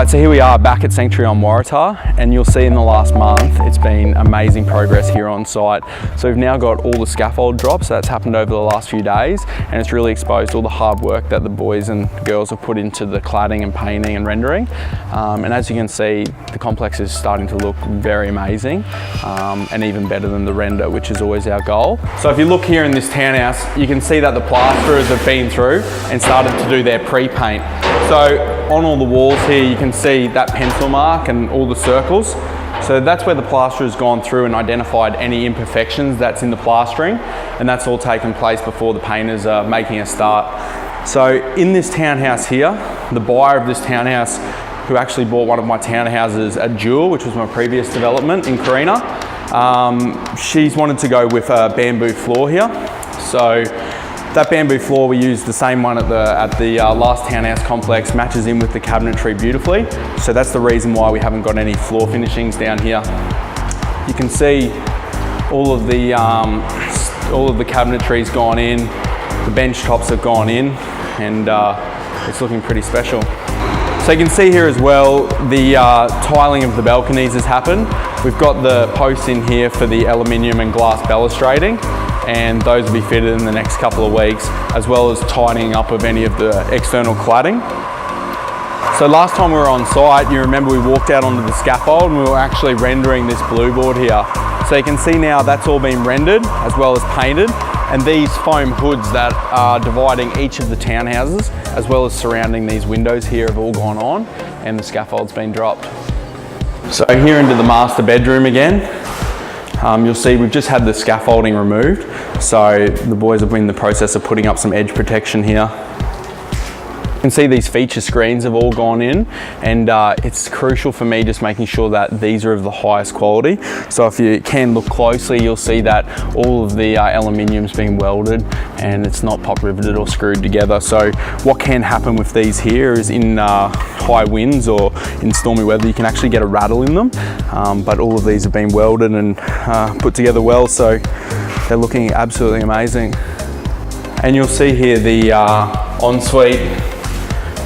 Right, so here we are back at Sanctuary on Waratah, and you'll see in the last month it's been amazing progress here on site. So we've now got all the scaffold drops, that's happened over the last few days, and it's really exposed all the hard work that the boys and girls have put into the cladding and painting and rendering. And as you can see, the complex is starting to look very amazing, and even better than the render, which is always our goal. So if you look here in this townhouse, you can see that the plasterers have been through and started to do their pre-paint. So on all the walls here, you can see that pencil mark and all the circles. So that's where the plasterer has gone through and identified any imperfections that's in the plastering, and that's all taken place before the painters are making a start. So in this townhouse here, the buyer of this townhouse, who actually bought one of my townhouses at Jewel, which was my previous development in Carina, she's wanted to go with a bamboo floor here. So that bamboo floor, we used the same one at the last townhouse complex, matches in with the cabinetry beautifully. So that's the reason why we haven't got any floor finishings down here. You can see all of the cabinetry's gone in, the bench tops have gone in, and it's looking pretty special. So you can see here as well, the tiling of the balconies has happened. We've got the posts in here for the aluminium and glass balustrading, and those will be fitted in the next couple of weeks, as well as tidying up of any of the external cladding. So last time we were on site, you remember we walked out onto the scaffold and we were actually rendering this blue board here. So you can see now that's all been rendered as well as painted, and these foam hoods that are dividing each of the townhouses as well as surrounding these windows here have all gone on, and the scaffold's been dropped. So here into the master bedroom again. You'll see we've just had the scaffolding removed, so the boys have been in the process of putting up some edge protection here. You can see these feature screens have all gone in, and it's crucial for me just making sure that these are of the highest quality. So if you can look closely, you'll see that all of the aluminium's been welded and it's not pop riveted or screwed together. So what can happen with these here is in high winds or in stormy weather, you can actually get a rattle in them. But all of these have been welded and put together well, so they're looking absolutely amazing. And you'll see here the ensuite.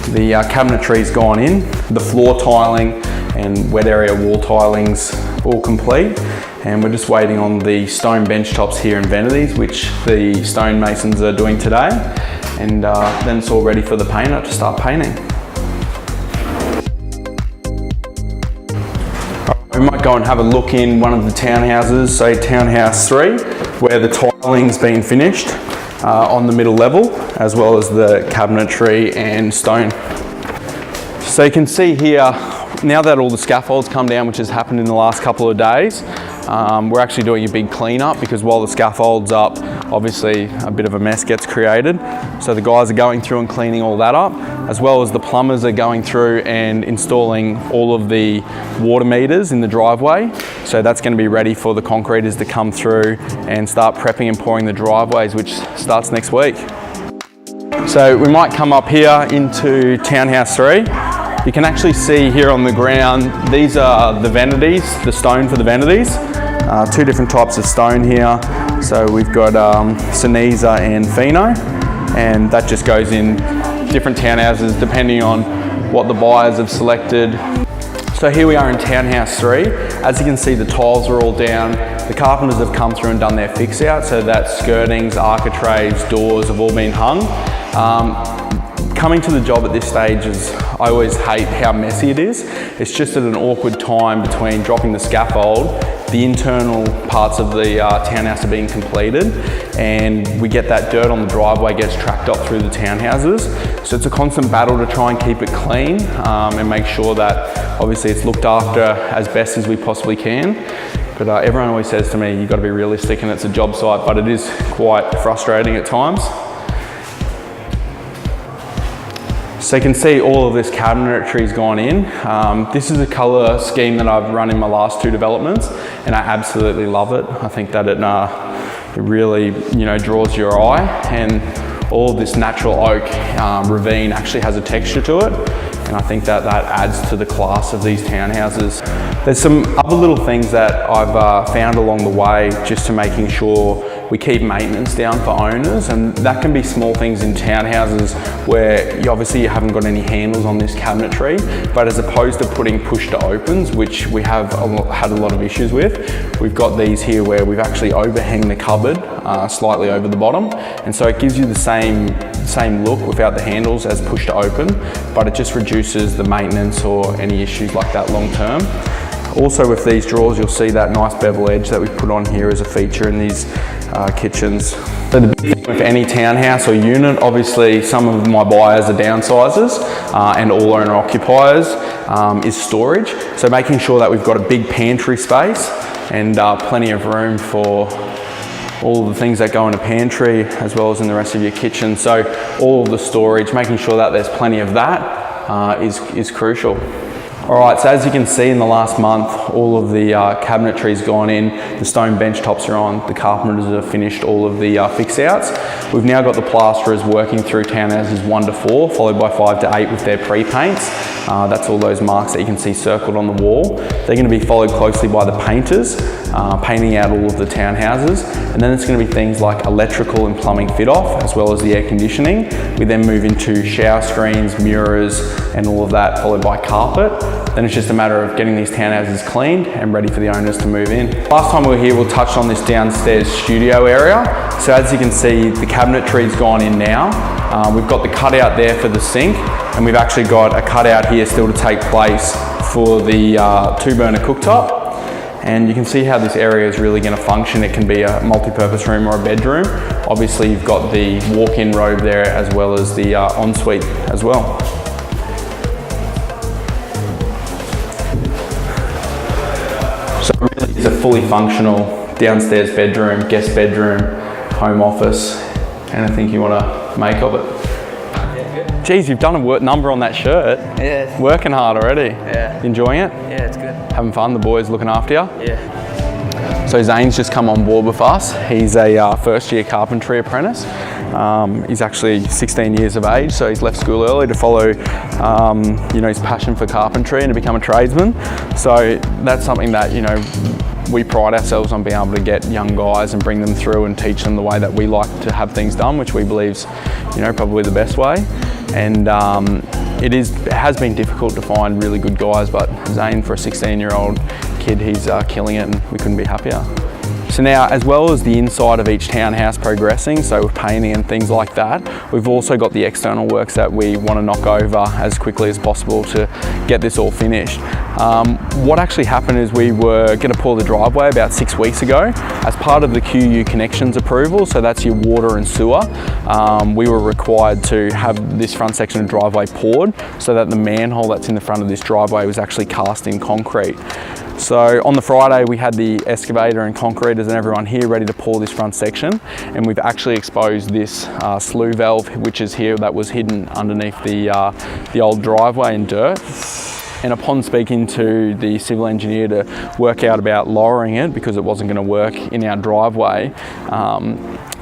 The cabinetry's gone in, the floor tiling and wet area wall tiling's all complete, and we're just waiting on the stone bench tops here in vanities, which the stone masons are doing today, and then it's all ready for the painter to start painting. We might go and have a look in one of the townhouses, say Townhouse 3, where the tiling's been finished. On the middle level, as well as the cabinetry and stone. So you can see here, now that all the scaffolds come down, which has happened in the last couple of days, we're actually doing a big cleanup, because while the scaffold's up, obviously a bit of a mess gets created. So the guys are going through and cleaning all that up, as well as the plumbers are going through and installing all of the water meters in the driveway. So that's going to be ready for the concreters to come through and start prepping and pouring the driveways, which starts next week. So we might come up here into Townhouse 3. You can actually see here on the ground, these are the vanities, the stone for the vanities. Two different types of stone here. So we've got Sinisa and Fino, and that just goes in different townhouses depending on what the buyers have selected. So here we are in Townhouse 3. As you can see, the tiles are all down. The carpenters have come through and done their fix out, so that skirtings, architraves, doors have all been hung. Coming to the job at this stage is, I always hate how messy it is. It's just at an awkward time between dropping the scaffold, the internal parts of the townhouse are being completed, and we get that dirt on the driveway gets tracked up through the townhouses. So it's a constant battle to try and keep it clean and make sure that obviously it's looked after as best as we possibly can. But everyone always says to me, you've got to be realistic and it's a job site, but it is quite frustrating at times. So you can see all of this cabinetry's gone in. This is a colour scheme that I've run in my last two developments, and I absolutely love it. I think that it really, draws your eye, and all of this natural oak ravine actually has a texture to it, and I think that adds to the class of these townhouses. There's some other little things that I've found along the way, just to making sure we keep maintenance down for owners, and that can be small things in townhouses where you obviously haven't got any handles on this cabinetry, but as opposed to putting push to opens, which we have had a lot of issues with, we've got these here where we've actually overhang the cupboard slightly over the bottom, and so it gives you the same look without the handles as push to open, but it just reduces the maintenance or any issues like that long term. Also with these drawers, you'll see that nice bevel edge that we've put on here as a feature in these kitchens. So the big thing with any townhouse or unit, obviously some of my buyers are downsizers and all owner occupiers, is storage. So making sure that we've got a big pantry space and plenty of room for all the things that go in a pantry as well as in the rest of your kitchen. So all of the storage, making sure that there's plenty of that is crucial. All right, so as you can see in the last month, all of the cabinetry's gone in, the stone bench tops are on, the carpenters have finished all of the fix outs. We've now got the plasterers working through townhouses 1 to 4, followed by 5 to 8 with their pre-paints. That's all those marks that you can see circled on the wall. They're going to be followed closely by the painters, painting out all of the townhouses. And then it's going to be things like electrical and plumbing fit off, as well as the air conditioning. We then move into shower screens, mirrors, and all of that, followed by carpet. Then it's just a matter of getting these townhouses cleaned and ready for the owners to move in. Last time we were here, we touched on this downstairs studio area. So as you can see, the cabinetry's gone in now. We've got the cutout there for the sink, and we've actually got a cutout here still to take place for the 2-burner cooktop. And you can see how this area is really going to function. It can be a multi-purpose room or a bedroom. Obviously, you've got the walk-in robe there as well as the ensuite as well. So it really is a fully functional downstairs bedroom, guest bedroom, home office, anything you want to make of it. Yeah, geez, you've done a number on that shirt. Yeah. Working hard already. Yeah. Enjoying it? Yeah, it's good. Having fun, the boys looking after you? Yeah. So Zane's just come on board with us. He's a first year carpentry apprentice. He's actually 16 years of age, so he's left school early to follow his passion for carpentry and to become a tradesman. So that's something that, we pride ourselves on being able to get young guys and bring them through and teach them the way that we like to have things done, which we believe's, probably the best way. And it has been difficult to find really good guys, but Zane, for a 16-year-old kid, he's killing it, and we couldn't be happier. So now, as well as the inside of each townhouse progressing, so with painting and things like that, we've also got the external works that we want to knock over as quickly as possible to get this all finished. What actually happened is we were going to pour the driveway about 6 weeks ago. As part of the QU connections approval, so that's your water and sewer, we were required to have this front section of driveway poured so that the manhole that's in the front of this driveway was actually cast in concrete. So on the Friday, we had the excavator and concreters and everyone here ready to pour this front section, and we've actually exposed this slew valve, which is here, that was hidden underneath the old driveway in dirt. And upon speaking to the civil engineer to work out about lowering it because it wasn't going to work in our driveway,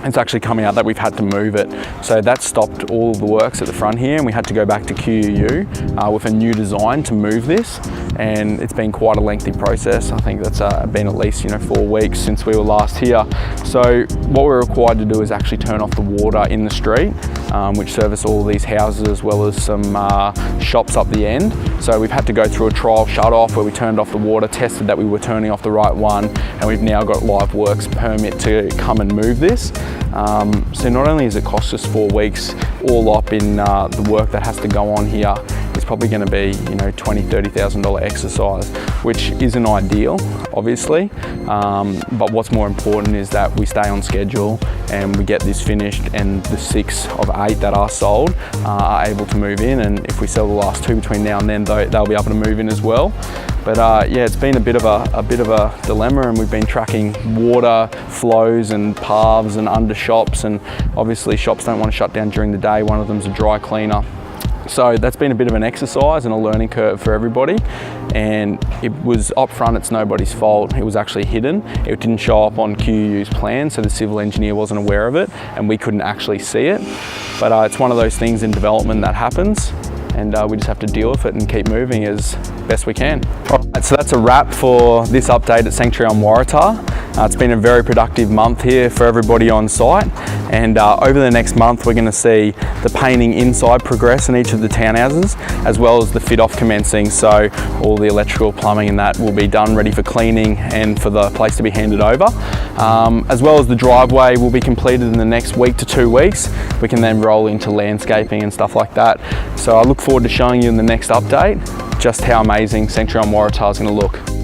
it's actually coming out that we've had to move it. So that stopped all of the works at the front here, and we had to go back to QUU with a new design to move this. And it's been quite a lengthy process. I think that's been at least 4 weeks since we were last here. So what we're required to do is actually turn off the water in the street, which service all of these houses as well as some shops up the end. So we've had to go through a trial shut off where we turned off the water, tested that we were turning off the right one, and we've now got live works permit to come and move this. So not only has it cost us 4 weeks, all up in the work that has to go on here, it's probably going to be $20,000–$30,000 exercise, which isn't ideal, obviously. But what's more important is that we stay on schedule and we get this finished, and the 6 of 8 that are sold are able to move in. And if we sell the last 2 between now and then, they'll be able to move in as well. But yeah, it's been a bit of a dilemma, and we've been tracking water flows and paths and under shops, and obviously shops don't want to shut down during the day. One of them's a dry cleaner. So that's been a bit of an exercise and a learning curve for everybody. And it was up front, it's nobody's fault. It was actually hidden. It didn't show up on QU's plan, so the civil engineer wasn't aware of it, and we couldn't actually see it. But it's one of those things in development that happens. and we just have to deal with it and keep moving as best we can. All right, so that's a wrap for this update at Sanctuary on Waratah. It's been a very productive month here for everybody on site, and over the next month we're going to see the painting inside progress in each of the townhouses, as well as the fit off commencing, so all the electrical, plumbing and that will be done, ready for cleaning and for the place to be handed over. As well as the driveway will be completed in the next week to 2 weeks. We can then roll into landscaping and stuff like that. So I look forward to showing you in the next update just how amazing Sanctuary on Waratah is going to look.